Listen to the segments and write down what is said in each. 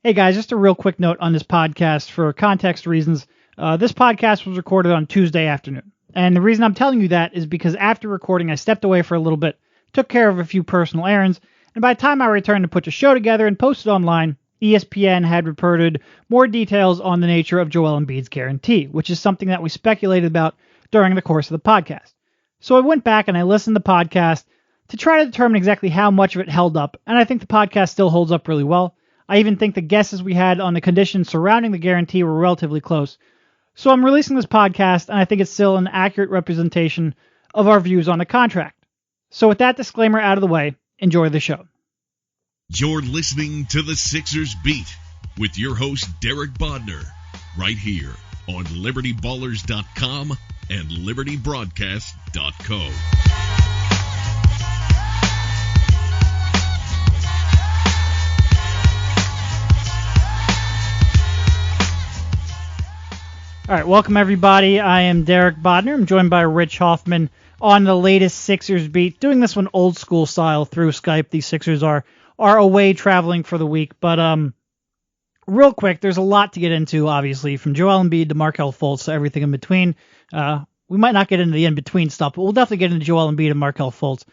Hey guys, just a real quick note on this podcast for context reasons. This podcast was recorded on Tuesday afternoon. And the reason I'm telling you that is because after recording, I stepped away for a little bit, took care of a few personal errands, and by the time I returned to put the show together and post it online, ESPN had reported more details on the nature of Joel Embiid's guarantee, which is something that we speculated about during the course of the podcast. So I went back and I listened to the podcast to try to determine exactly how much of it held up, and I think the podcast still holds up really well. I even think the guesses we had on the conditions surrounding the guarantee were relatively close. So I'm releasing this podcast, and I think it's still an accurate representation of our views on the contract. So with that disclaimer out of the way, enjoy the show. You're listening to the Sixers Beat with your host, Derek Bodner, right here on LibertyBallers.com and LibertyBroadcast.co. All right, welcome everybody. I am Derek Bodner. I'm joined by Rich Hofmann on the latest Sixers Beat. Doing this one old school style through Skype. These Sixers are away traveling for the week. But real quick, there's a lot to get into, obviously, from Joel Embiid to Markelle Fultz to everything in between. We might not get into the in-between stuff, but we'll definitely get into Joel Embiid and Markelle Fultz.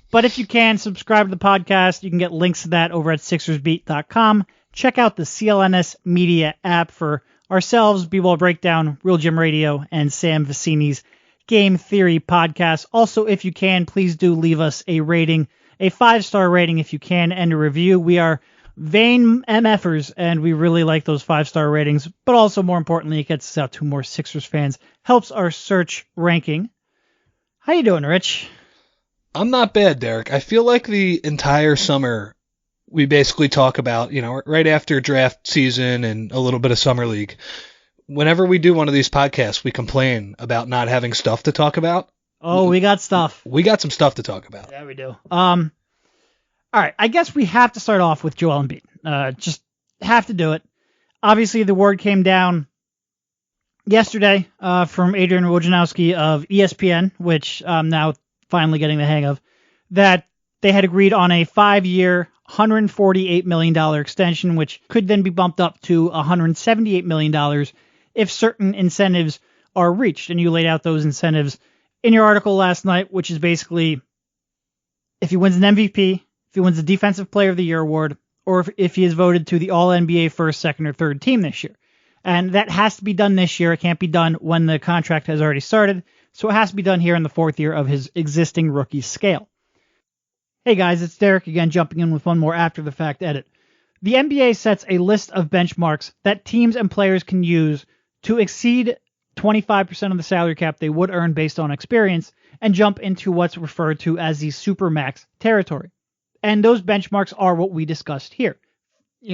But if you can, subscribe to the podcast. You can get links to that over at SixersBeat.com. Check out the CLNS Media app for ourselves, B-Ball Breakdown, Real Gym Radio, and Sam Vecini's Game Theory podcast. Also, if you can, please do leave us a rating, a 5-star rating if you can, and a review. We are vain MFers, and we really like those 5-star ratings, but also, more importantly, it gets us out to more Sixers fans, helps our search ranking. How you doing, Rich? I'm not bad, Derek. I feel like the entire summer we basically talk about, right after draft season and a little bit of summer league, whenever we do one of these podcasts, we complain about not having stuff to talk about. Oh, we got stuff. We got some stuff to talk about. Yeah, we do. All right, I guess we have to start off with Joel Embiid. Just have to do it. Obviously, the word came down yesterday from Adrian Wojnarowski of ESPN, which I'm now finally getting the hang of, that they had agreed on a 5-year, $148 million extension, which could then be bumped up to $178 million if certain incentives are reached. And you laid out those incentives in your article last night, which is basically if he wins an MVP, if he wins the Defensive Player of the Year award, or if he is voted to the All-NBA first, second, or third team this year. And that has to be done this year. It can't be done when the contract has already started. So it has to be done here in the 4th year of his existing rookie scale. Hey guys, it's Derek again, jumping in with one more after-the-fact edit. The NBA sets a list of benchmarks that teams and players can use to exceed 25% of the salary cap they would earn based on experience and jump into what's referred to as the supermax territory. And those benchmarks are what we discussed here.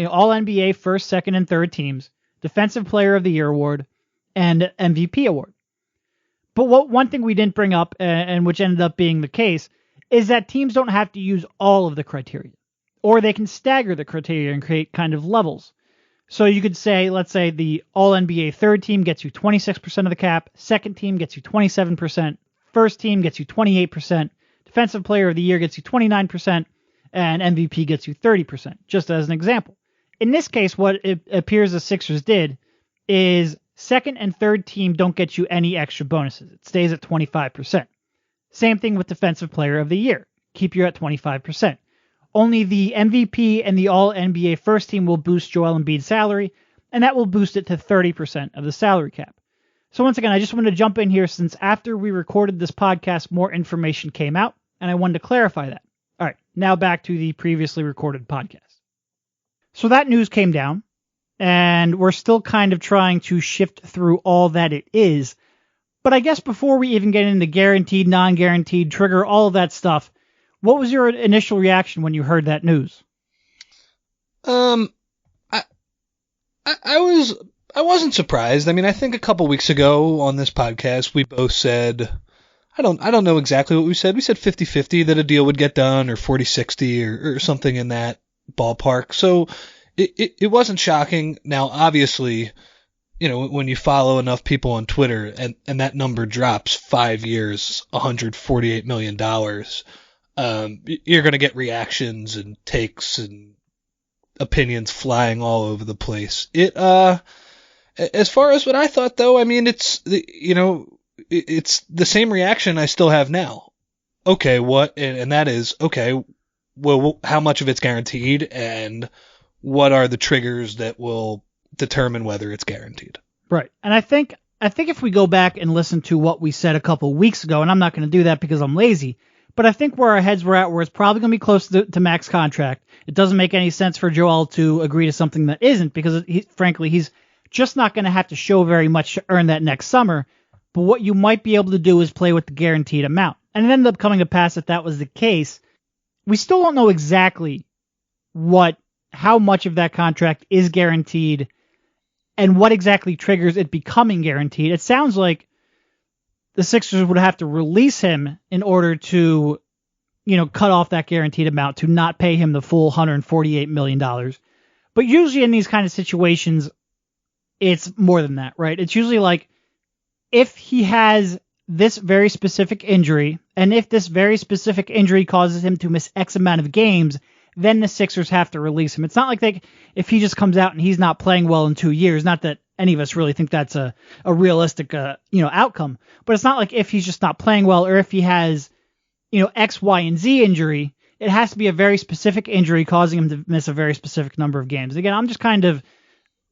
All NBA first, second, and third teams, Defensive Player of the Year award, and MVP award. But one thing we didn't bring up, and which ended up being the case, is that teams don't have to use all of the criteria, or they can stagger the criteria and create kind of levels. So you could say, let's say the All-NBA third team gets you 26% of the cap, second team gets you 27%, first team gets you 28%, Defensive Player of the Year gets you 29%, and MVP gets you 30%, just as an example. In this case, what it appears the Sixers did is second and third team don't get you any extra bonuses. It stays at 25%. Same thing with Defensive Player of the Year. Keep you at 25%. Only the MVP and the All-NBA first team will boost Joel Embiid's salary, and that will boost it to 30% of the salary cap. So once again, I just wanted to jump in here since after we recorded this podcast, more information came out, and I wanted to clarify that. All right, now back to the previously recorded podcast. So that news came down, and we're still kind of trying to shift through all that it is. But I guess before we even get into guaranteed, non-guaranteed, trigger, all of that stuff, what was your initial reaction when you heard that news? I wasn't surprised. I mean, I think a couple weeks ago on this podcast, we both said, I don't know exactly what we said. We said 50-50 that a deal would get done, or 40-60 or something in that ballpark. So it wasn't shocking. Now, obviously, when you follow enough people on Twitter and that number drops 5 years, $148 million, you're going to get reactions and takes and opinions flying all over the place. As far as what I thought, though, I mean, it's the same reaction I still have now. Okay, what? And that is, okay, well, how much of it's guaranteed, and what are the triggers that will determine whether it's guaranteed? Right. And I think if we go back and listen to what we said a couple weeks ago, and I'm not going to do that because I'm lazy, but I think where our heads were at, where it's probably going to be close to max contract, it doesn't make any sense for Joel to agree to something that isn't, because frankly, he's just not going to have to show very much to earn that next summer. But what you might be able to do is play with the guaranteed amount. And it ended up coming to pass that was the case. We still don't know exactly how much of that contract is guaranteed and what exactly triggers it becoming guaranteed. It sounds like the Sixers would have to release him in order to, cut off that guaranteed amount, to not pay him the full $148 million. But usually in these kind of situations, it's more than that, right? It's usually like, if he has this very specific injury, and if this very specific injury causes him to miss X amount of games, then the Sixers have to release him. It's not like if he just comes out and he's not playing well in 2 years, not that any of us really think that's a realistic, outcome, but it's not like if he's just not playing well, or if he has, X, Y, and Z injury, it has to be a very specific injury causing him to miss a very specific number of games. Again, I'm just kind of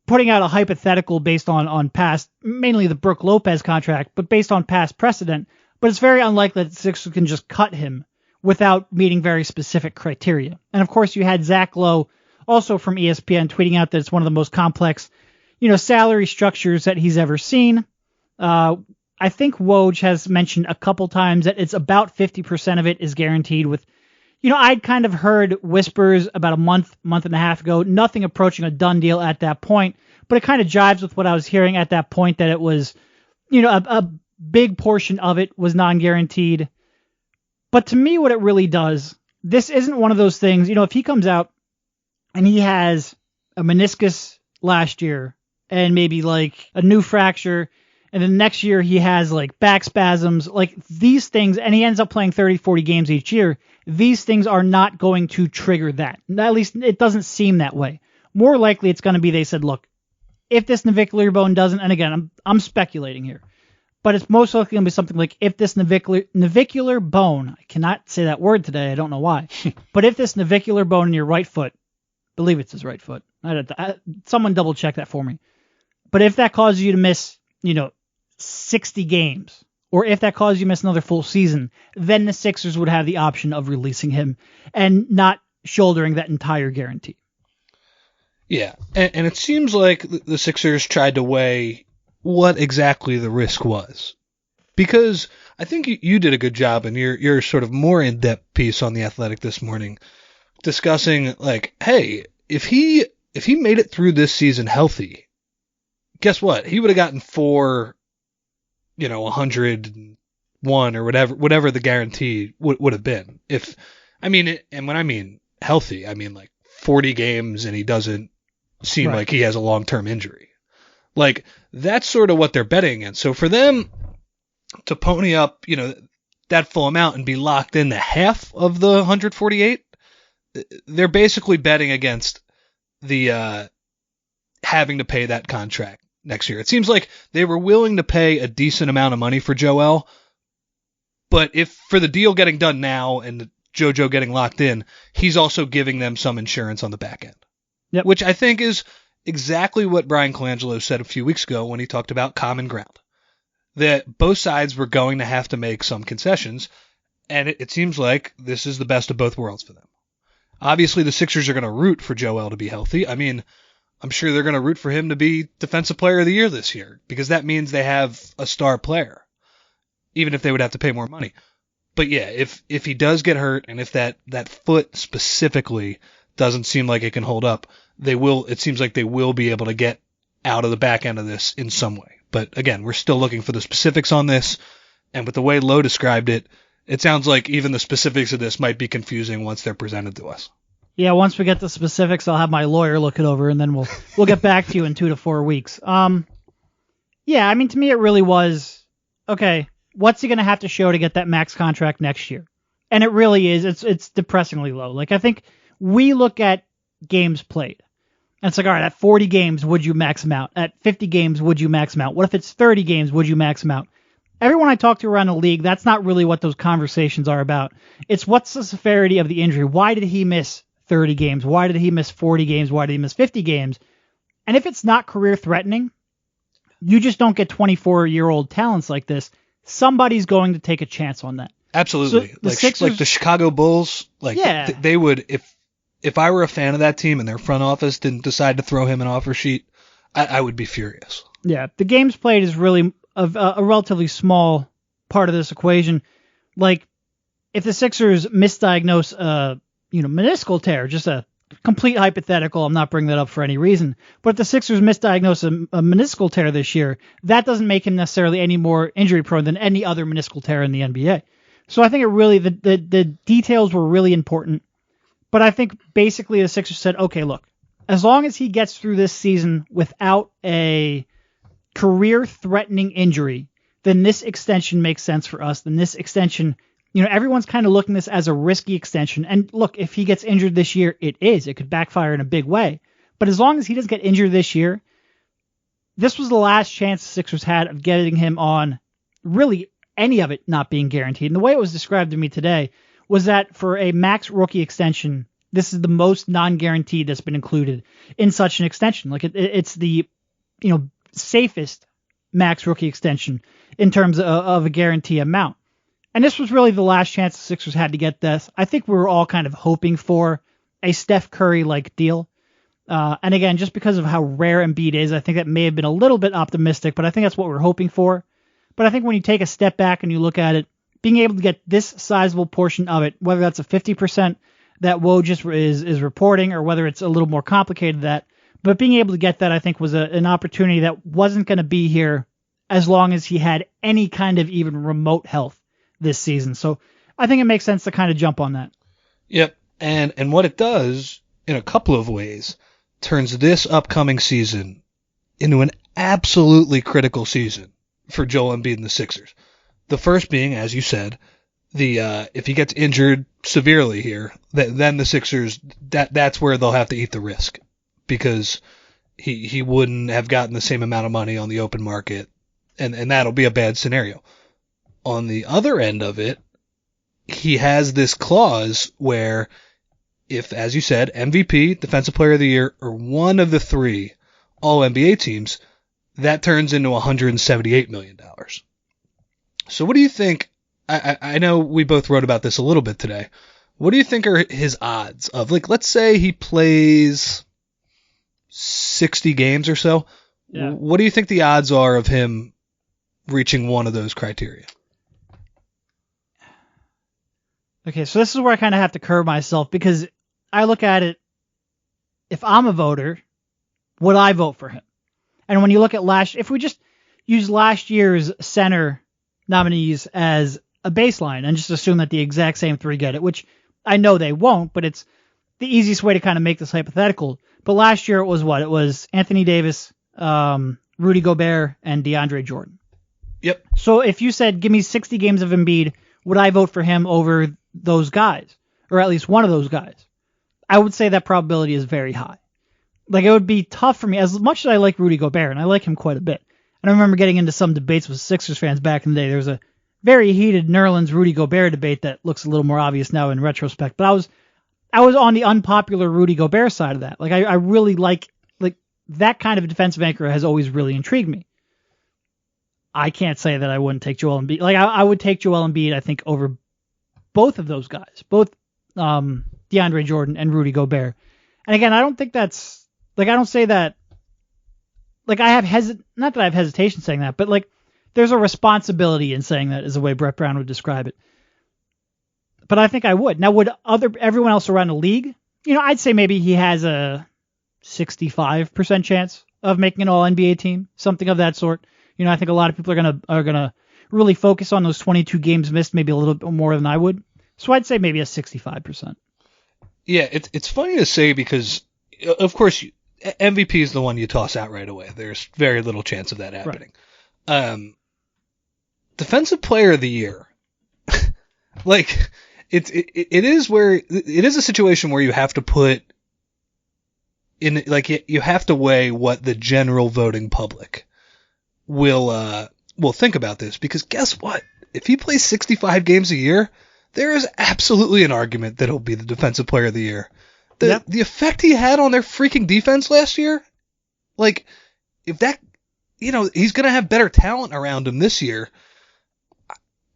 putting out a hypothetical based on past, mainly the Brook Lopez contract, but based on past precedent. But it's very unlikely that the Sixers can just cut him without meeting very specific criteria. And of course, you had Zach Lowe, also from ESPN, tweeting out that it's one of the most complex, salary structures that he's ever seen. I think Woj has mentioned a couple times that it's about 50% of it is guaranteed with, I'd kind of heard whispers about a month and a half ago, nothing approaching a done deal at that point, but it kind of jives with what I was hearing at that point, that it was, a big portion of it was non-guaranteed. But to me, what it really does, this isn't one of those things, if he comes out and he has a meniscus last year and maybe like a new fracture, and then next year he has like back spasms, like these things, and he ends up playing 30, 40 games each year, these things are not going to trigger that. At least it doesn't seem that way. More likely it's going to be, they said, look, if this navicular bone doesn't, and again, I'm speculating here, but it's most likely going to be something like, if this navicular bone, I cannot say that word today, I don't know why, but if this navicular bone in your right foot, I believe it's his right foot, someone double check that for me, but if that causes you to miss, 60 games, or if that causes you to miss another full season, then the Sixers would have the option of releasing him and not shouldering that entire guarantee. Yeah, and it seems like the Sixers tried to weigh what exactly the risk was. Because I think you did a good job in your sort of more in-depth piece on The Athletic this morning, discussing, like, hey, if he made it through this season healthy, guess what? He would have gotten 101 or whatever the guarantee would have been. And when I mean healthy, I mean like 40 games and he doesn't seem like he has a long-term injury. Like, that's sort of what they're betting against. So for them to pony up, that full amount and be locked in the half of the 148, they're basically betting against the having to pay that contract next year. It seems like they were willing to pay a decent amount of money for Joel, but if for the deal getting done now and JoJo getting locked in, he's also giving them some insurance on the back end. Yep. Which I think is exactly what Brian Colangelo said a few weeks ago when he talked about common ground. That both sides were going to have to make some concessions, and it seems like this is the best of both worlds for them. Obviously, the Sixers are going to root for Joel to be healthy. I mean, I'm sure they're going to root for him to be Defensive Player of the Year this year, because that means they have a star player, even if they would have to pay more money. But yeah, if he does get hurt, and if that foot specifically doesn't seem like it can hold up, it seems like they will be able to get out of the back end of this in some way. But again, we're still looking for the specifics on this, and with the way Lowe described it, it sounds like even the specifics of this might be confusing once they're presented to us. Yeah, once we get the specifics, I'll have my lawyer look it over, and then we'll get back to you in 2 to 4 weeks. Yeah, I mean, to me, it really was, okay, what's he going to have to show to get that max contract next year? And it really is, it's depressingly low. Like, I think we look at games played. And it's like, all right, at 40 games, would you max him out? At 50 games, would you max him out? What if it's 30 games, would you max him out? Everyone I talk to around the league, that's not really what those conversations are about. It's what's the severity of the injury? Why did he miss 30 games? Why did he miss 40 games? Why did he miss 50 games? And if it's not career threatening, you just don't get 24-year-old talents like this. Somebody's going to take a chance on that. Absolutely. So like the Chicago Bulls, they would, if I were a fan of that team and their front office didn't decide to throw him an offer sheet, I would be furious. Yeah, the games played is really a relatively small part of this equation. Like, if the Sixers misdiagnose meniscal tear, just a complete hypothetical, I'm not bringing that up for any reason, but if the Sixers misdiagnose a meniscal tear this year, that doesn't make him necessarily any more injury prone than any other meniscal tear in the NBA. So I think it really, the details were really important. But I think basically the Sixers said, okay, look, as long as he gets through this season without a career-threatening injury, then this extension makes sense for us. Then this extension, everyone's kind of looking at this as a risky extension. And look, if he gets injured this year, it could backfire in a big way. But as long as he doesn't get injured this year, this was the last chance the Sixers had of getting him on really any of it not being guaranteed. And the way it was described to me today was that for a max rookie extension, this is the most non-guaranteed that's been included in such an extension. Like it's the, safest max rookie extension in terms of a guarantee amount. And this was really the last chance the Sixers had to get this. I think we were all kind of hoping for a Steph Curry-like deal. And again, just because of how rare Embiid is, I think that may have been a little bit optimistic, but I think that's what we're hoping for. But I think when you take a step back and you look at it, being able to get this sizable portion of it, whether that's a 50% that Woj just is reporting or whether it's a little more complicated than that, but being able to get that, I think, was an opportunity that wasn't going to be here as long as he had any kind of even remote health this season. So I think it makes sense to kind of jump on that. Yep. And what it does, in a couple of ways, turns this upcoming season into an absolutely critical season for Joel Embiid and the Sixers. The first being, as you said, if he gets injured severely here, then the Sixers, that's where they'll have to eat the risk, because he wouldn't have gotten the same amount of money on the open market, and that'll be a bad scenario. On the other end of it, he has this clause where if, as you said, MVP, Defensive Player of the Year, or one of the three All-NBA teams, that turns into $178 million. So what do you think? I know we both wrote about this a little bit today. What do you think are his odds of, let's say he plays 60 games or so? Yeah. What do you think the odds are of him reaching one of those criteria? Okay, so this is where I kind of have to curb myself, because I look at it, if I'm a voter, would I vote for him? And when you look at if we just use last year's center nominees as a baseline and just assume that the exact same three get it, which I know they won't, but it's the easiest way to kind of make this hypothetical. But last year it was what? It was Anthony Davis, Rudy Gobert, and DeAndre Jordan. Yep. So if you said, give me 60 games of Embiid, would I vote for him over those guys, or at least one of those guys? I would say that probability is very high. It would be tough for me, as much as I like Rudy Gobert, and I like him quite a bit. And I remember getting into some debates with Sixers fans back in the day. There was a very heated Nerlens Rudy Gobert debate that looks a little more obvious now in retrospect. But I was on the unpopular Rudy Gobert side of that. I really like that kind of defensive anchor has always really intrigued me. I can't say that I wouldn't take Joel Embiid. I would take Joel Embiid, I think, over both of those guys, both DeAndre Jordan and Rudy Gobert. And again, I don't think that's I don't say that. I have not that I have hesitation saying that, but there's a responsibility in saying that, is the way Brett Brown would describe it. But I think I would. Now, would everyone else around the league? I'd say maybe he has a 65% chance of making an All-NBA team, something of that sort. I think a lot of people are gonna really focus on those 22 games missed, maybe a little bit more than I would. So I'd say maybe a 65%. Yeah, it's funny to say because, of course, MVP is the one you toss out right away. There's very little chance of that happening. Right. Defensive Player of the Year, it is a situation where you have to put you have to weigh what the general voting public will think about this, because guess what? If he plays 65 games a year, there is absolutely an argument that he'll be the defensive player of the year. The effect he had on their freaking defense last year, like, if that, he's going to have better talent around him this year.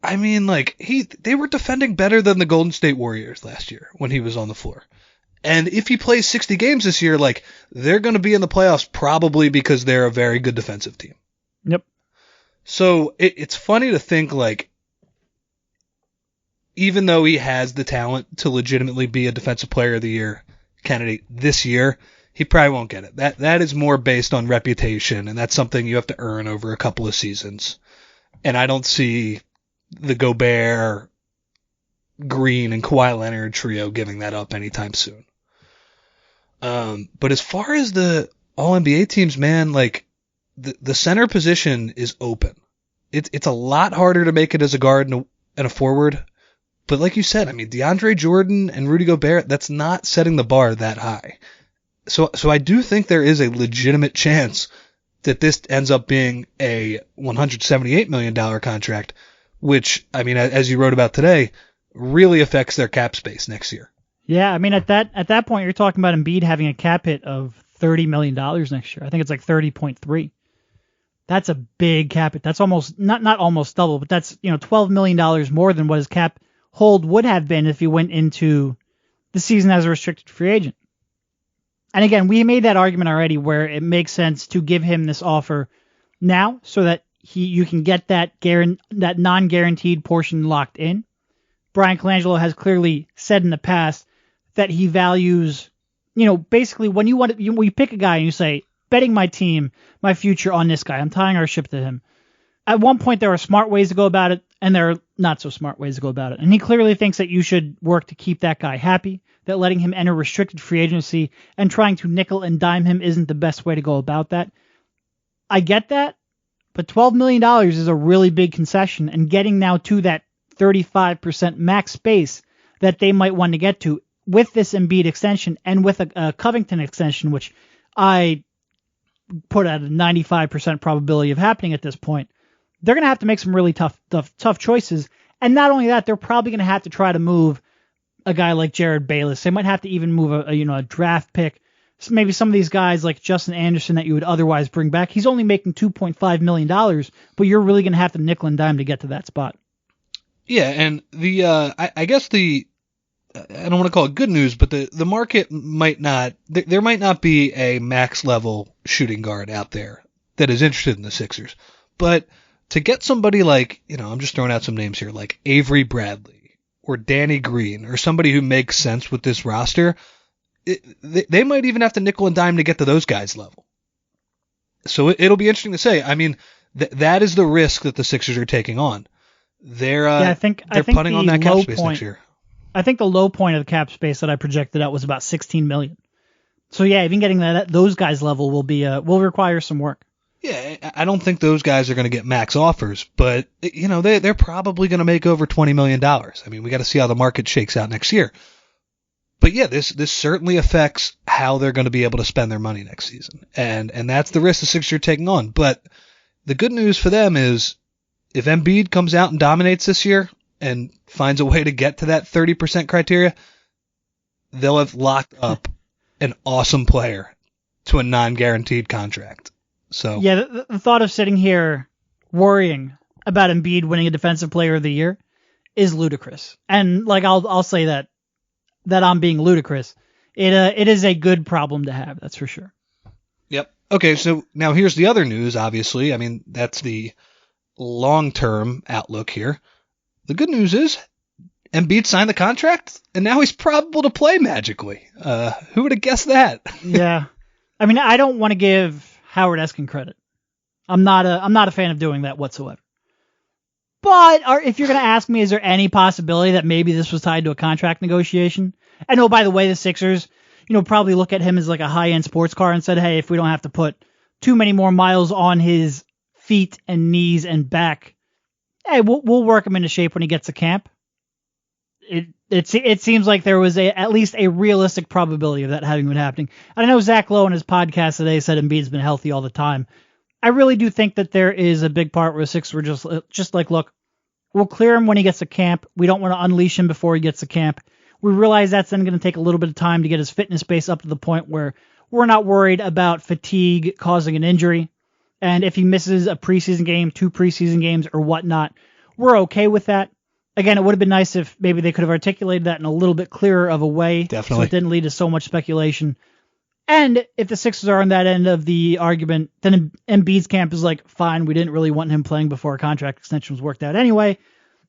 I mean, like, they were defending better than the Golden State Warriors last year when he was on the floor. And if he plays 60 games this year, like, they're going to be in the playoffs probably because they're a very good defensive team. Yep. So it's funny to think, like, even though he has the talent to legitimately be a defensive player of the year candidate this year, he probably won't get it. That is more based on reputation, and that's something you have to earn over a couple of seasons. And I don't see the Gobert, Green, and Kawhi Leonard trio giving that up anytime soon. But as far as the All-NBA teams, man, like, the center position is open. It's a lot harder to make it as a guard and a forward. But like you said, I mean, DeAndre Jordan and Rudy Gobert, that's not setting the bar that high. So I do think there is a legitimate chance that this ends up being a $178 million contract, which, I mean, as you wrote about today, really affects their cap space next year. Yeah, I mean, at that point, you're talking about Embiid having a cap hit of $30 million next year. I think it's like 30.3. That's a big cap hit. That's almost not almost double, but that's $12 million more than what his cap hold would have been if he went into the season as a restricted free agent. And again, we made that argument already where it makes sense to give him this offer now so that you can get that non-guaranteed portion locked in. Brian Colangelo has clearly said in the past that he values, basically when you pick a guy and you say, betting my team, my future on this guy, I'm tying our ship to him. At one point, there are smart ways to go about it, and there are not so smart ways to go about it. And he clearly thinks that you should work to keep that guy happy, that letting him enter restricted free agency and trying to nickel and dime him isn't the best way to go about that. I get that, but $12 million is a really big concession, and getting now to that 35% max space that they might want to get to with this Embiid extension and with a Covington extension, which I put at a 95% probability of happening at this point, they're going to have to make some really tough choices. And not only that, they're probably going to have to try to move a guy like Jared Bayless. They might have to even move a draft pick. So maybe some of these guys like Justin Anderson that you would otherwise bring back. He's only making $2.5 million, but you're really going to have to nickel and dime to get to that spot. Yeah, and I guess I don't want to call it good news, but the market might not, there might not be a max level shooting guard out there that is interested in the Sixers. But to get somebody like, I'm just throwing out some names here, like Avery Bradley or Danny Green or somebody who makes sense with this roster, they might even have to nickel and dime to get to those guys' level. So it'll be interesting to say. I mean, that is the risk that the Sixers are taking on. I think putting on that cap space next year. I think the low point of the cap space that I projected out was about $16 million. So yeah, even getting those guys level will require some work. Yeah, I don't think those guys are going to get max offers, but they're probably going to make over $20 million. I mean, we got to see how the market shakes out next year. But yeah, this certainly affects how they're going to be able to spend their money next season, and that's the risk the Sixers are taking on. But the good news for them is if Embiid comes out and dominates this year and finds a way to get to that 30% criteria, they'll have locked up an awesome player to a non-guaranteed contract. So yeah, the thought of sitting here worrying about Embiid winning a Defensive Player of the Year is ludicrous. And like I'll say that I'm being ludicrous. It is a good problem to have, that's for sure. Yep. Okay, so now here's the other news, obviously. I mean, that's the long-term outlook here. The good news is Embiid signed the contract, and now he's probable to play magically. Who would have guessed that? Yeah. I mean, I don't want to give Howard Eskin credit. I'm not a fan of doing that whatsoever. But if you're going to ask me, is there any possibility that maybe this was tied to a contract negotiation? And oh, by the way, the Sixers, probably look at him as like a high-end sports car and said, hey, if we don't have to put too many more miles on his feet and knees and back, hey, we'll work him into shape when he gets to camp. It seems like there was at least a realistic probability of that having been happening. And I know Zach Lowe in his podcast today said Embiid's been healthy all the time. I really do think that there is a big part where the Sixers were just like, look, we'll clear him when he gets to camp. We don't want to unleash him before he gets to camp. We realize that's then going to take a little bit of time to get his fitness base up to the point where we're not worried about fatigue causing an injury. And if he misses a preseason game, 2 preseason games or whatnot, we're okay with that. Again, it would have been nice if maybe they could have articulated that in a little bit clearer of a way. Definitely. So it didn't lead to so much speculation. And if the Sixers are on that end of the argument, then Embiid's camp is like, fine, we didn't really want him playing before a contract extension was worked out anyway.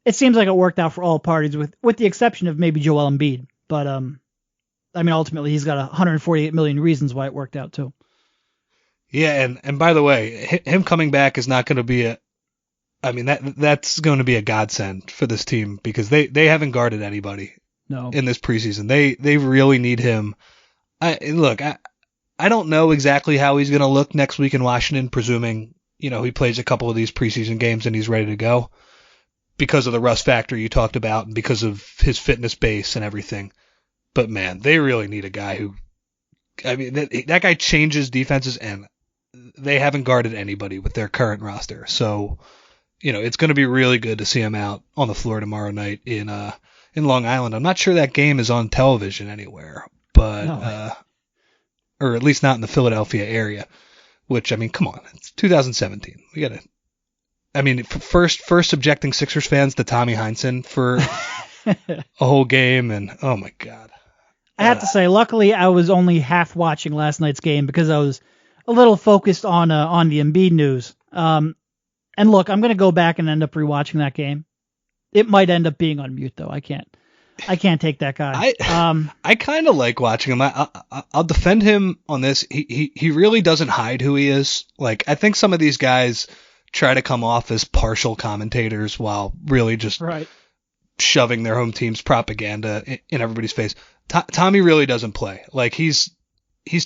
It seems like it worked out for all parties, with the exception of maybe Joel Embiid. But, ultimately, he's got 148 million reasons why it worked out, too. Yeah, and by the way, him coming back is not going to be that's going to be a godsend for this team because they haven't guarded anybody in this preseason. They really need him. I don't know exactly how he's going to look next week in Washington, presuming, he plays a couple of these preseason games and he's ready to go because of the rust factor you talked about and because of his fitness base and everything. But man, they really need a guy who, that guy changes defenses and they haven't guarded anybody with their current roster. So, it's going to be really good to see him out on the floor tomorrow night in Long Island. I'm not sure that game is on television anywhere, but or at least not in the Philadelphia area. Which come on, it's 2017. We got to. First subjecting Sixers fans to Tommy Heinsohn for a whole game, and oh my god. I have to say, luckily, I was only half watching last night's game because I was a little focused on the Embiid news. And look, I'm going to go back and end up rewatching that game. It might end up being on mute, though. I can't take that guy. I kind of like watching him. I'll defend him on this. He really doesn't hide who he is. Like, I think some of these guys try to come off as partial commentators while really just shoving their home team's propaganda in everybody's face. Tommy really doesn't play. Like, he's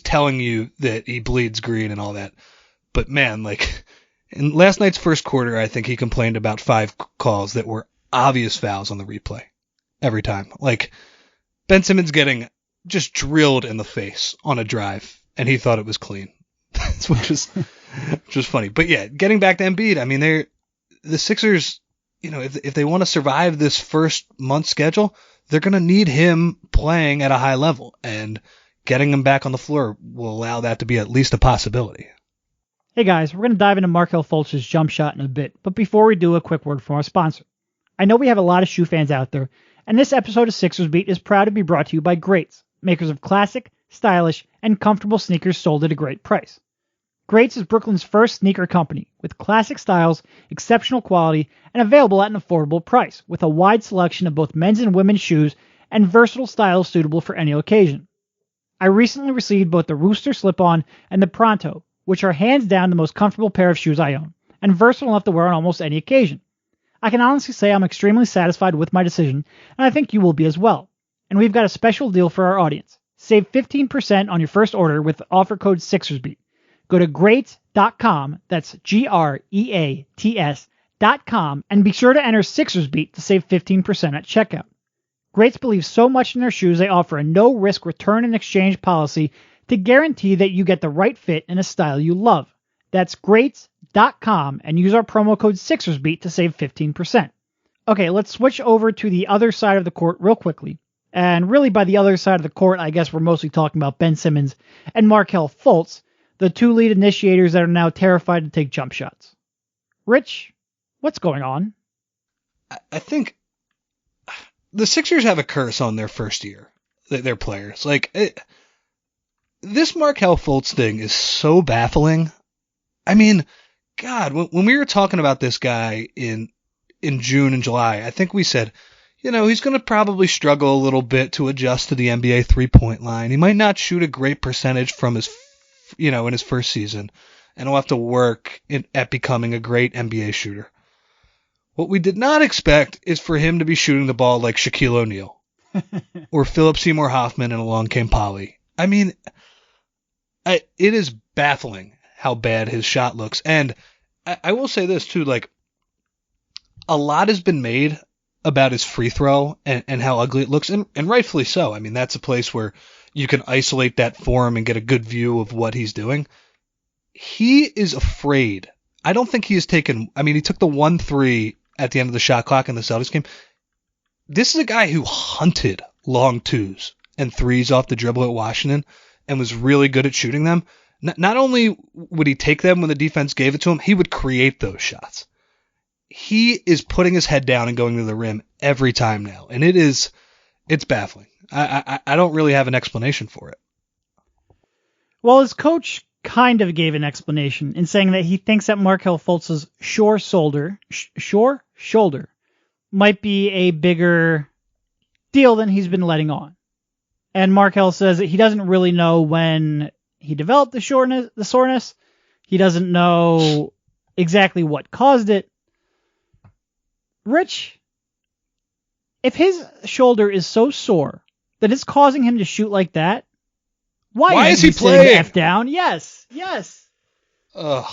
telling you that he bleeds green and all that. But man, like, in last night's first quarter, I think he complained about 5 calls that were obvious fouls on the replay every time. Like, Ben Simmons getting just drilled in the face on a drive, and he thought it was clean, which is funny. But yeah, getting back to Embiid, the Sixers, if they want to survive this first month schedule, they're going to need him playing at a high level, and getting him back on the floor will allow that to be at least a possibility. Hey guys, we're going to dive into Markelle Fultz's jump shot in a bit, but before we do, a quick word from our sponsor. I know we have a lot of shoe fans out there, and this episode of Sixers Beat is proud to be brought to you by Greats, makers of classic, stylish, and comfortable sneakers sold at a great price. Greats is Brooklyn's first sneaker company, with classic styles, exceptional quality, and available at an affordable price, with a wide selection of both men's and women's shoes and versatile styles suitable for any occasion. I recently received both the Rooster Slip-On and the Pronto, which are hands down the most comfortable pair of shoes I own, and versatile enough to wear on almost any occasion. I can honestly say I'm extremely satisfied with my decision, and I think you will be as well. And we've got a special deal for our audience. Save 15% on your first order with offer code SixersBeat. Go to greats.com, that's GREATS.com, and be sure to enter SixersBeat to save 15% at checkout. Greats believes so much in their shoes they offer a no-risk return and exchange policy to guarantee that you get the right fit in a style you love. That's greats.com and use our promo code SixersBeat to save 15%. Okay, let's switch over to the other side of the court real quickly. And really by the other side of the court, I guess we're mostly talking about Ben Simmons and Markelle Fultz, the 2 lead initiators that are now terrified to take jump shots. Rich, what's going on? I think the Sixers have a curse on their first year, their players. This Markelle Fultz thing is so baffling. God, when we were talking about this guy in June and July, I think we said, he's going to probably struggle a little bit to adjust to the NBA 3-point line. He might not shoot a great percentage from his, in his first season, and he'll have to work at becoming a great NBA shooter. What we did not expect is for him to be shooting the ball like Shaquille O'Neal or Philip Seymour Hoffman in Along Came Polly. It is baffling how bad his shot looks. And I will say this too, a lot has been made about his free throw and how ugly it looks, and rightfully so. I mean, that's a place where you can isolate that form and get a good view of what he's doing. He is afraid. I don't think he has taken, I mean, he took the 1-3 at the end of the shot clock in the Celtics game. This is a guy who hunted long twos and threes off the dribble at Washington and was really good at shooting them. Not only would he take them when the defense gave it to him, he would create those shots. He is putting his head down and going to the rim every time now, and it's baffling. I don't really have an explanation for it. Well, his coach kind of gave an explanation in saying that he thinks that Markelle Fultz's shoulder might be a bigger deal than he's been letting on. And Markelle says that he doesn't really know when he developed the soreness. He doesn't know exactly what caused it. Rich, if his shoulder is so sore that it's causing him to shoot like that, why is he playing the F down? Yes. I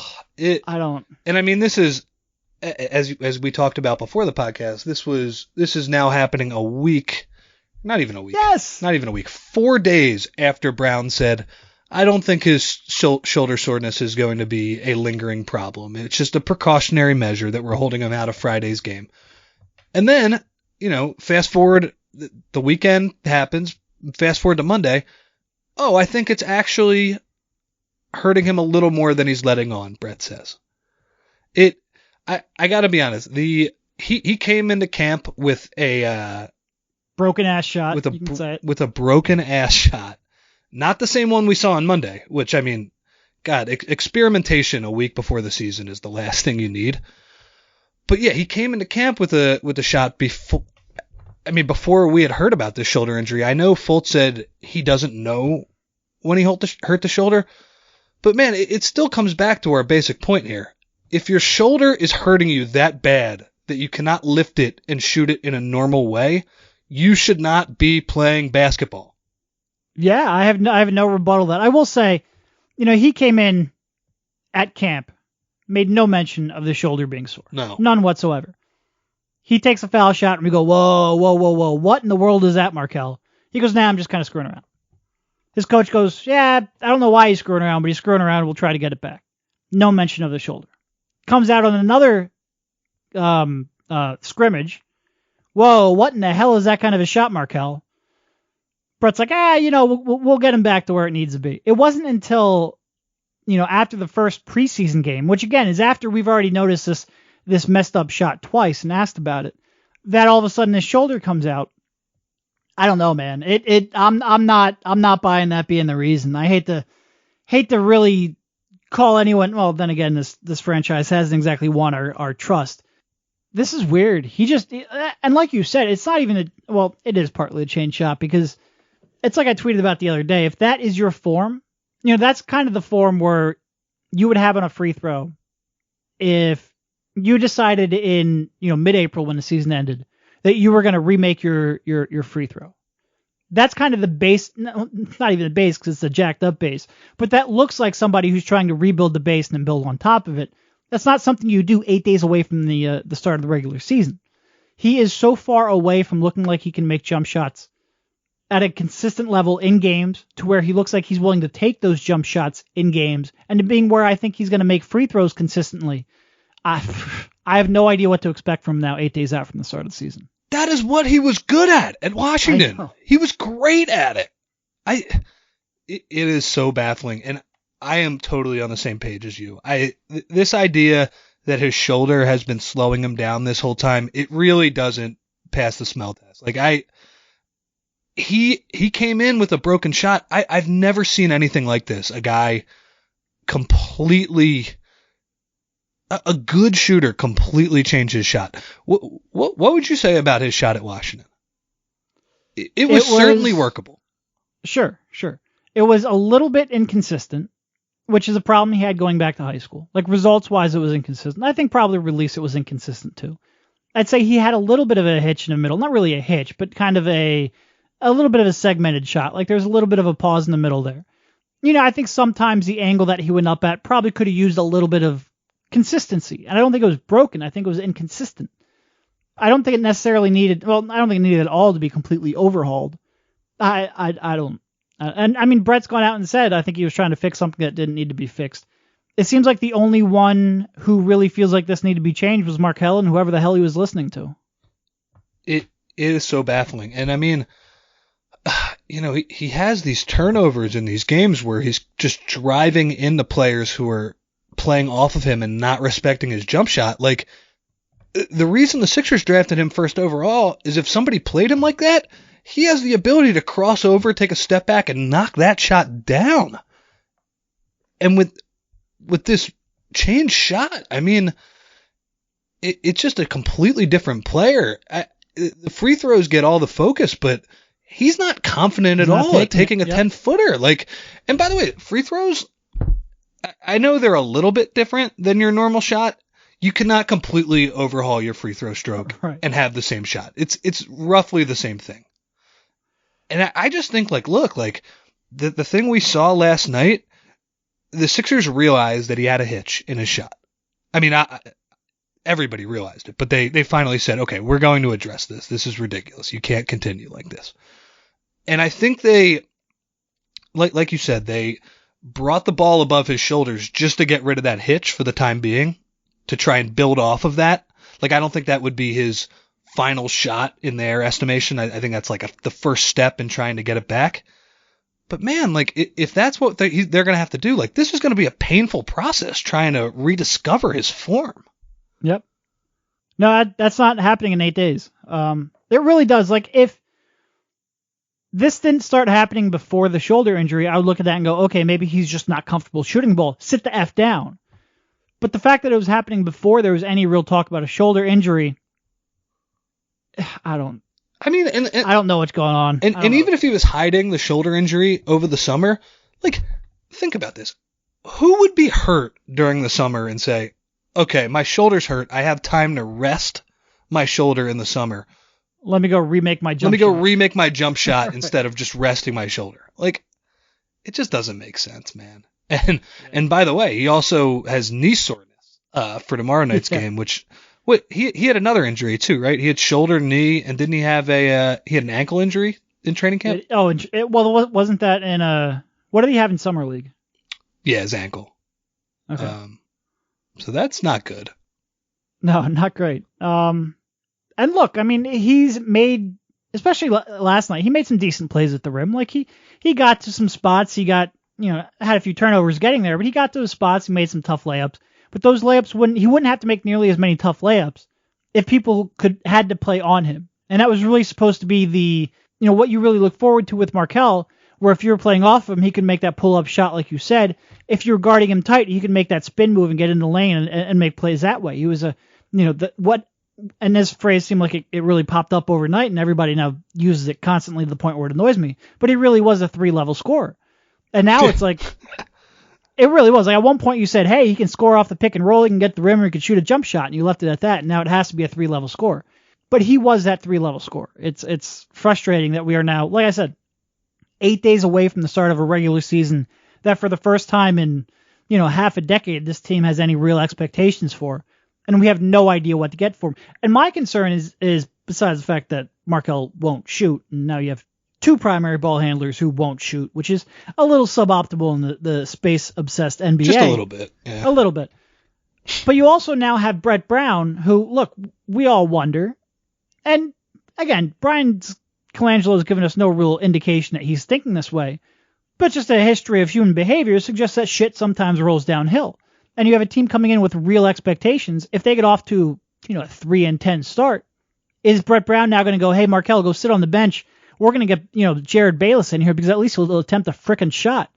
don't. And I mean, this is, as we talked about before the podcast, this is now happening a week, not even a week. Yes. Not even a week. 4 days after Brown said, I don't think his shoulder soreness is going to be a lingering problem. It's just a precautionary measure that we're holding him out of Friday's game. And then, fast forward, the weekend happens, fast forward to Monday. Oh, I think it's actually hurting him a little more than he's letting on, Brett says. I gotta be honest, he came into camp with a broken ass shot, with a broken ass shot. Not the same one we saw on Monday, which, I mean, God, experimentation a week before the season is the last thing you need. But yeah, he came into camp with a shot before we had heard about this shoulder injury. I know Fultz said he doesn't know when he hurt the shoulder, but man, it still comes back to our basic point here. If your shoulder is hurting you that bad that you cannot lift it and shoot it in a normal way, you should not be playing basketball. Yeah, I have no rebuttal to that. I will say, he came in at camp, made no mention of the shoulder being sore. No. None whatsoever. He takes a foul shot and we go, whoa. What in the world is that, Markelle? He goes, nah, I'm just kind of screwing around. His coach goes, yeah, I don't know why he's screwing around, but he's screwing around. We'll try to get it back. No mention of the shoulder. Comes out on another scrimmage. Whoa, what in the hell is that kind of a shot, Markelle? Brett's like, we'll get him back to where it needs to be. It wasn't until, after the first preseason game, which again is after we've already noticed this messed up shot twice and asked about it, that all of a sudden his shoulder comes out. I don't know, man. I'm not buying that being the reason. I hate to really call anyone. Well, then again, this franchise hasn't exactly won our trust. This is weird. And like you said, it's not even it is partly a chain shot because it's like I tweeted about the other day. If that is your form, that's kind of the form where you would have on a free throw if you decided in, mid-April when the season ended that you were going to remake your free throw. That's kind of the base, not even the base because it's a jacked up base, but that looks like somebody who's trying to rebuild the base and then build on top of it. That's not something you do 8 days away from the start of the regular season. He is so far away from looking like he can make jump shots at a consistent level in games to where he looks like he's willing to take those jump shots in games and to being where I think he's going to make free throws consistently. I have no idea what to expect from him now 8 days out from the start of the season. That is what he was good at Washington. He was great at it. It is so baffling, and I am totally on the same page as you. This idea that his shoulder has been slowing him down this whole time, it really doesn't pass the smell test. He came in with a broken shot. I've never seen anything like this. A guy completely, a good shooter completely changed his shot. What would you say about his shot at Washington? It was certainly workable. Sure. It was a little bit inconsistent, which is a problem he had going back to high school. Like results-wise, it was inconsistent. I think probably release it was inconsistent too. I'd say he had a little bit of a hitch in the middle. Not really a hitch, but kind of a little bit of a segmented shot. Like there's a little bit of a pause in the middle there. I think sometimes the angle that he went up at probably could have used a little bit of consistency. And I don't think it was broken. I think it was inconsistent. I don't think it necessarily needed. Well, I don't think it needed at all to be completely overhauled. I don't. And I mean, Brett's gone out and said I think he was trying to fix something that didn't need to be fixed. It seems like the only one who really feels like this needed to be changed was Markelle and whoever the hell he was listening to. It is so baffling. And I mean, he has these turnovers in these games where he's just driving into players who are playing off of him and not respecting his jump shot. Like, the reason the Sixers drafted him first overall is if somebody played him like that, he has the ability to cross over, take a step back, and knock that shot down. And with this changed shot, I mean, it's just a completely different player. The free throws get all the focus, but he's not confident at all at taking a 10-footer. Like, and by the way, free throws, I know they're a little bit different than your normal shot. You cannot completely overhaul your free throw stroke and have the same shot. It's roughly the same thing. And I just think, the thing we saw last night, the Sixers realized that he had a hitch in his shot. I mean, everybody realized it, but they finally said, okay, we're going to address this. This is ridiculous. You can't continue like this. And I think they, like you said, they brought the ball above his shoulders just to get rid of that hitch for the time being, to try and build off of that. Like, I don't think that would be his final shot in their estimation. I think that's the first step in trying to get it back. But man, if that's what they're going to have to do, this is going to be a painful process trying to rediscover his form. Yep. No, that's not happening in 8 days. It really does. If this didn't start happening before the shoulder injury, I would look at that and go, okay, maybe he's just not comfortable shooting the ball. Sit the F down. But the fact that it was happening before there was any real talk about a shoulder injury, I don't know what's going on. And even if he was hiding the shoulder injury over the summer, think about this. Who would be hurt during the summer and say, okay, my shoulder's hurt. I have time to rest my shoulder in the summer. Let me go remake my jump shot instead of just resting my shoulder. It just doesn't make sense, man. And by the way, he also has knee soreness for tomorrow night's game, which he had another injury too, right? He had shoulder, knee, and didn't he have he had an ankle injury in training camp? Wasn't that in what did he have in summer league? Yeah, his ankle. Okay. So that's not good. No, not great. And look, I mean, he's made, especially last night, he made some decent plays at the rim. He got to some spots. He got, had a few turnovers getting there, but he got to those spots. He made some tough layups. But those layups he wouldn't have to make nearly as many tough layups if people had to play on him. And that was really supposed to be the, what you really look forward to with Markelle, where if you were playing off of him, he could make that pull-up shot like you said. If you're guarding him tight, he could make that spin move and get in the lane and make plays that way. He was and this phrase seemed like it really popped up overnight, and everybody now uses it constantly to the point where it annoys me. But he really was a 3-level scorer. And now it's it really was. At one point you said, hey, he can score off the pick and roll, he can get the rim, or he can shoot a jump shot, and you left it at that. And now it has to be a 3-level scorer. But he was that 3-level scorer. It's frustrating that we are now, like I said, 8 days away from the start of a regular season that for the first time in, half a decade, this team has any real expectations for. And we have no idea what to get for him. And my concern is besides the fact that Markelle won't shoot, and now you have two primary ball handlers who won't shoot, which is a little suboptimal in the space-obsessed NBA. Just a little bit, yeah. A little bit. But you also now have Brett Brown, who, look, we all wonder. And, again, Brian Colangelo has given us no real indication that he's thinking this way. But just a history of human behavior suggests that shit sometimes rolls downhill. And you have a team coming in with real expectations. If they get off to, a 3-10 start, is Brett Brown now going to go, hey, Markelle, go sit on the bench. We're going to get, Jared Bayless in here because at least he'll attempt a frickin' shot.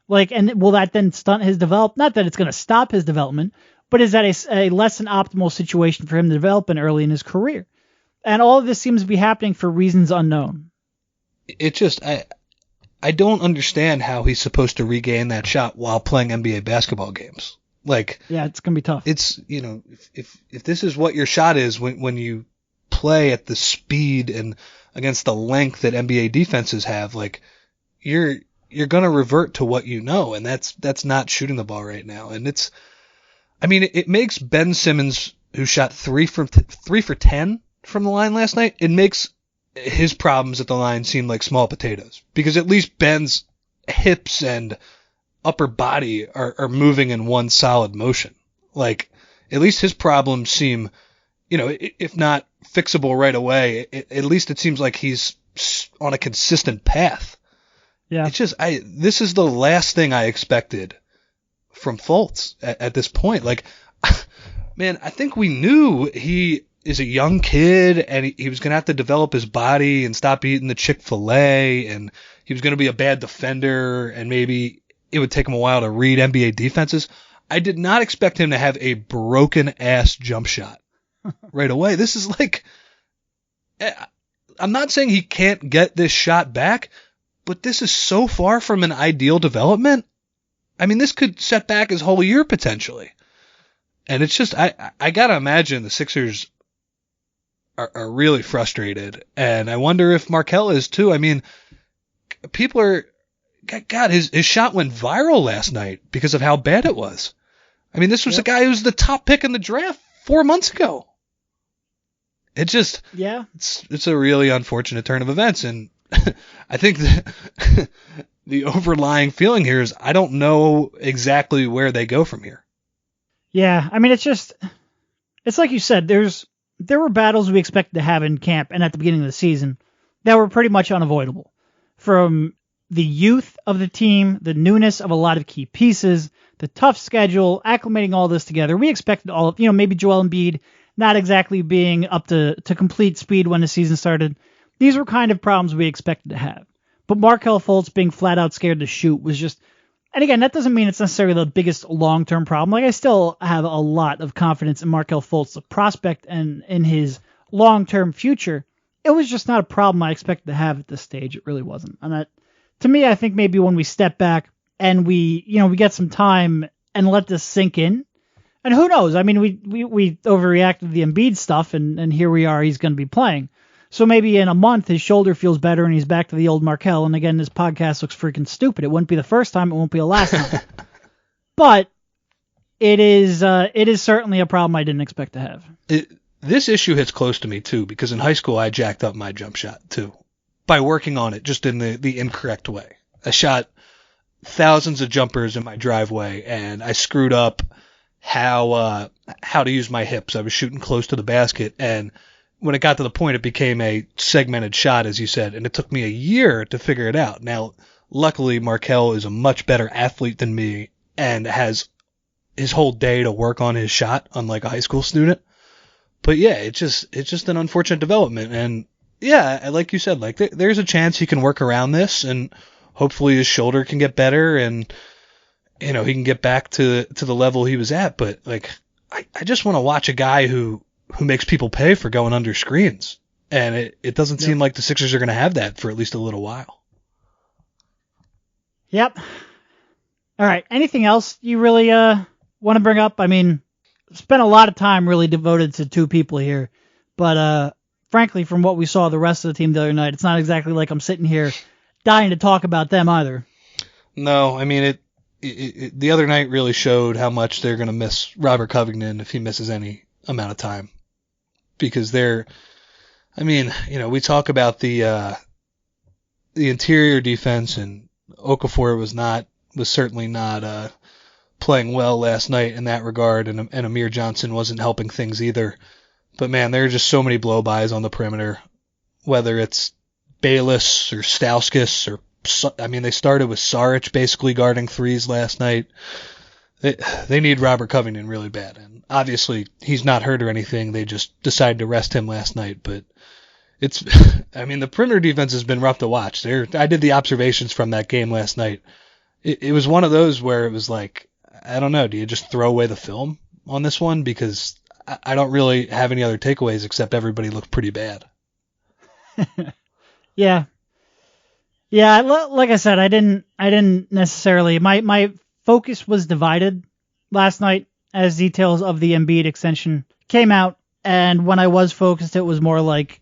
And will that then stunt his development? Not that it's going to stop his development, but is that a less than optimal situation for him to develop in early in his career? And all of this seems to be happening for reasons unknown. It just, I don't understand how he's supposed to regain that shot while playing NBA basketball games. Yeah, it's going to be tough. It's, if this is what your shot is when you play at the speed and against the length that NBA defenses have, you're going to revert to what you know, and that's not shooting the ball right now. And it makes Ben Simmons, who shot 3 for 10 from the line last night, it makes his problems at the line seem like small potatoes. Because at least Ben's hips and upper body are moving in one solid motion. Like, at least his problems seem, if not fixable right away, at least it seems like he's on a consistent path. Yeah. It's just, this is the last thing I expected from Fultz at this point. Like, man, I think we knew he is a young kid and he was going to have to develop his body and stop eating the Chick-fil-A, and he was going to be a bad defender, and maybe it would take him a while to read NBA defenses. I did not expect him to have a broken ass jump shot right away. This is like, I'm not saying he can't get this shot back, but this is so far from an ideal development. I mean, this could set back his whole year potentially. And it's just, I gotta imagine the Sixers are really frustrated. And I wonder if Markelle is too. I mean, God, his shot went viral last night because of how bad it was. I mean, this was a guy who was the top pick in the draft 4 months ago. It just, it's a really unfortunate turn of events. And I think the overlying feeling here is I don't know exactly where they go from here. Yeah, I mean, it's like you said, there were battles we expected to have in camp and at the beginning of the season that were pretty much unavoidable. From the youth of the team, the newness of a lot of key pieces, the tough schedule, acclimating all this together. We expected all of, maybe Joel Embiid not exactly being up to complete speed when the season started. These were kind of problems we expected to have. But Markelle Fultz being flat out scared to shoot was just, and again, that doesn't mean it's necessarily the biggest long-term problem. Like, I still have a lot of confidence in Markelle Fultz, the prospect, and in his long-term future. It was just not a problem I expected to have at this stage. It really wasn't. And that, to me, I think maybe when we step back and we get some time and let this sink in, and who knows? I mean, we overreacted to the Embiid stuff, and here we are. He's going to be playing. So maybe in a month his shoulder feels better and he's back to the old Markelle. And again, this podcast looks freaking stupid. It wouldn't be the first time. It won't be the last time. But it is certainly a problem I didn't expect to have. This issue hits close to me too, because in high school I jacked up my jump shot too by working on it just in the incorrect way. I shot thousands of jumpers in my driveway and I screwed up how to use my hips. I was shooting close to the basket, and when it got to the point, it became a segmented shot, as you said, and it took me a year to figure it out. Now, luckily, Markelle is a much better athlete than me and has his whole day to work on his shot, unlike a high school student. But yeah, it's just an unfortunate development. And yeah, like you said, like there's a chance he can work around this, and hopefully his shoulder can get better, and he can get back to the level he was at. But like, I just want to watch a guy who makes people pay for going under screens. And it doesn't seem like the Sixers are going to have that for at least a little while. Yep. All right. Anything else you really want to bring up? I mean, spent a lot of time really devoted to two people here. But frankly, from what we saw the rest of the team the other night, it's not exactly like I'm sitting here dying to talk about them either. No, I mean, it the other night really showed how much they're going to miss Robert Covington if he misses any amount of time. Because we talk about the interior defense, and Okafor was certainly not playing well last night in that regard, and Amir Johnson wasn't helping things either. But man, there are just so many blow-bys on the perimeter, whether it's Bayless or Stauskas they started with Saric basically guarding threes last night. They need Robert Covington really bad, and obviously he's not hurt or anything. They just decided to rest him last night, but the perimeter defense has been rough to watch. I did the observations from that game last night. It was one of those where it was like, I don't know, do you just throw away the film on this one? Because I don't really have any other takeaways except everybody looked pretty bad. Yeah. Yeah, like I said, I didn't necessarily, my focus was divided last night as details of the Embiid extension came out, and when I was focused, it was more like,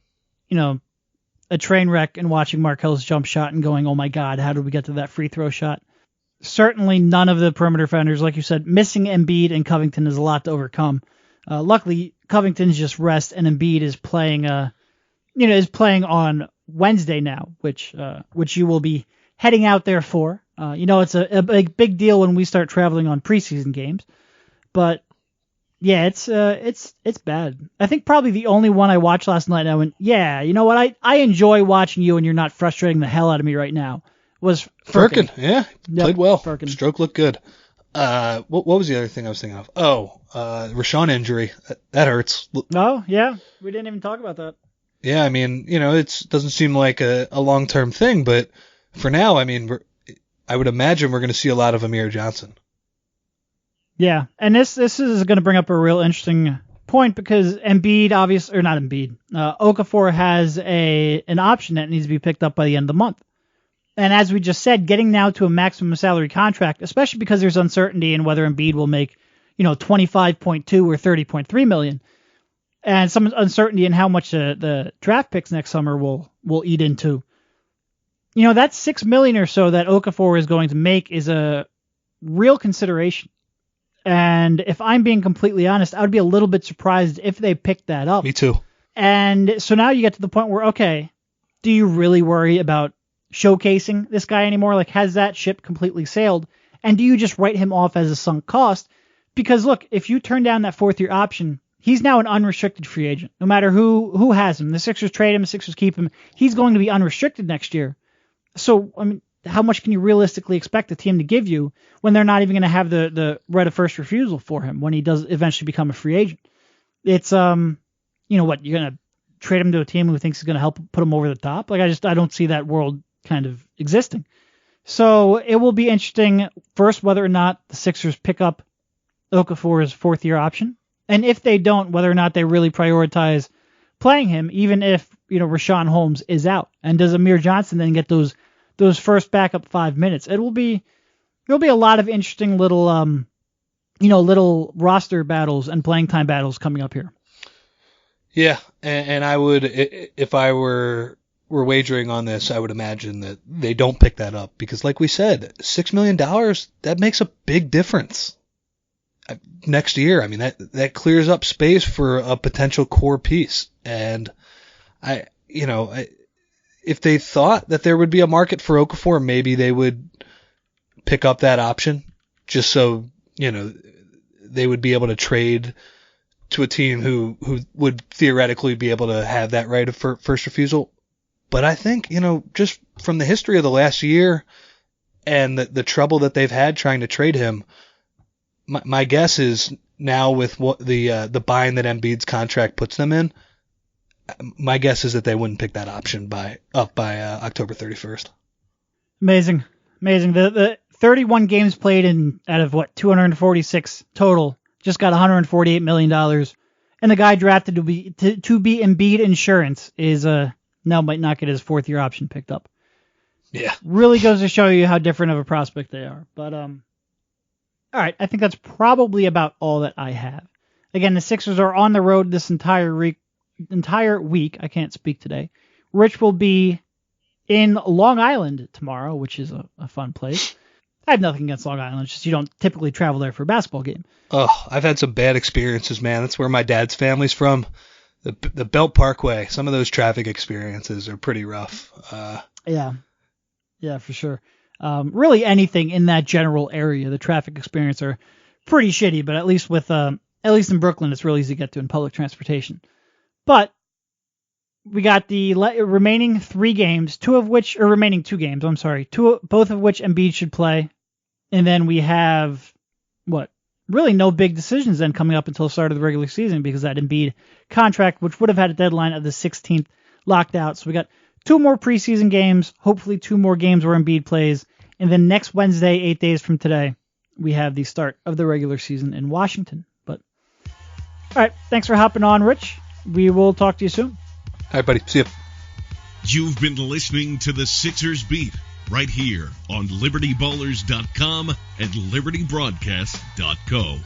a train wreck and watching Markelle's jump shot and going, oh my God, how did we get to that free throw shot? Certainly none of the perimeter defenders, like you said, missing Embiid and Covington is a lot to overcome, Luckily, Covington's just rest, and Embiid is playing. Is playing on Wednesday now, which you will be heading out there for. It's a big deal when we start traveling on preseason games, but yeah, it's bad. I think probably the only one I watched last night, I went, yeah, you know what? I enjoy watching you, and you're not frustrating the hell out of me right now. Was Furkan. Yeah, played well. Furkan. Stroke looked good. What was the other thing I was thinking of? Rashawn injury. That hurts. Oh, yeah. We didn't even talk about that. Yeah, I mean, it doesn't seem like a long-term thing, but for now, I mean, I would imagine we're going to see a lot of Amir Johnson. Yeah, and this is going to bring up a real interesting point because Embiid, Okafor has an option that needs to be picked up by the end of the month. And as we just said, getting now to a maximum salary contract, especially because there's uncertainty in whether Embiid will make, 25.2 or 30.3 million, and some uncertainty in how much the draft picks next summer will eat into. That $6 million or so that Okafor is going to make is a real consideration. And if I'm being completely honest, I would be a little bit surprised if they picked that up. Me too. And so now you get to the point where, okay, do you really worry about showcasing this guy anymore? Like, has that ship completely sailed? And do you just write him off as a sunk cost? Because look, if you turn down that fourth-year option, he's now an unrestricted free agent. No matter who has him, the Sixers trade him, the Sixers keep him, he's going to be unrestricted next year. So, I mean, how much can you realistically expect the team to give you when they're not even going to have the right of first refusal for him when he does eventually become a free agent? It's, you're going to trade him to a team who thinks is going to help put him over the top? Like, I don't see that world kind of existing. So it will be interesting, first, whether or not the Sixers pick up Okafor's fourth-year option. And if they don't, whether or not they really prioritize playing him, even if, Rashawn Holmes is out. And does Amir Johnson then get those first backup 5 minutes? There'll be a lot of interesting little roster battles and playing time battles coming up here. Yeah, and I would, if I were wagering on this, I would imagine that they don't pick that up because, like we said, $6 million, that makes a big difference next year. I mean, that clears up space for a potential core piece. And if they thought that there would be a market for Okafor, maybe they would pick up that option just so, they would be able to trade to a team who would theoretically be able to have that right of first refusal. But I think, just from the history of the last year and the trouble that they've had trying to trade him, my guess is now with what the bind that Embiid's contract puts them in, my guess is that they wouldn't pick that option by October 31st. Amazing. The 31 games played out of 246 total, just got $148 million. And the guy drafted to be Embiid insurance is now might not get his fourth-year option picked up. Yeah. Really goes to show you how different of a prospect they are. But all right, I think that's probably about all that I have. Again, the Sixers are on the road this entire week. I can't speak today. Rich will be in Long Island tomorrow, which is a fun place. I have nothing against Long Island. It's just you don't typically travel there for a basketball game. Oh, I've had some bad experiences, man. That's where my dad's family's from. The Belt Parkway. Some of those traffic experiences are pretty rough. Yeah, for sure. Really anything in that general area, the traffic experience are pretty shitty, but at least in Brooklyn, it's really easy to get to in public transportation. But we got the remaining 3 games, remaining 2 games, I'm sorry, both of which Embiid should play. And then we have, really no big decisions then coming up until the start of the regular season because that Embiid contract, which would have had a deadline of the 16th, locked out. So we got 2 more preseason games, hopefully 2 more games where Embiid plays. And then next Wednesday, 8 days from today, we have the start of the regular season in Washington. But all right, thanks for hopping on, Rich. We will talk to you soon. All right, buddy. See you. You've been listening to the Sixers Beat right here on LibertyBallers.com and LibertyBroadcast.co.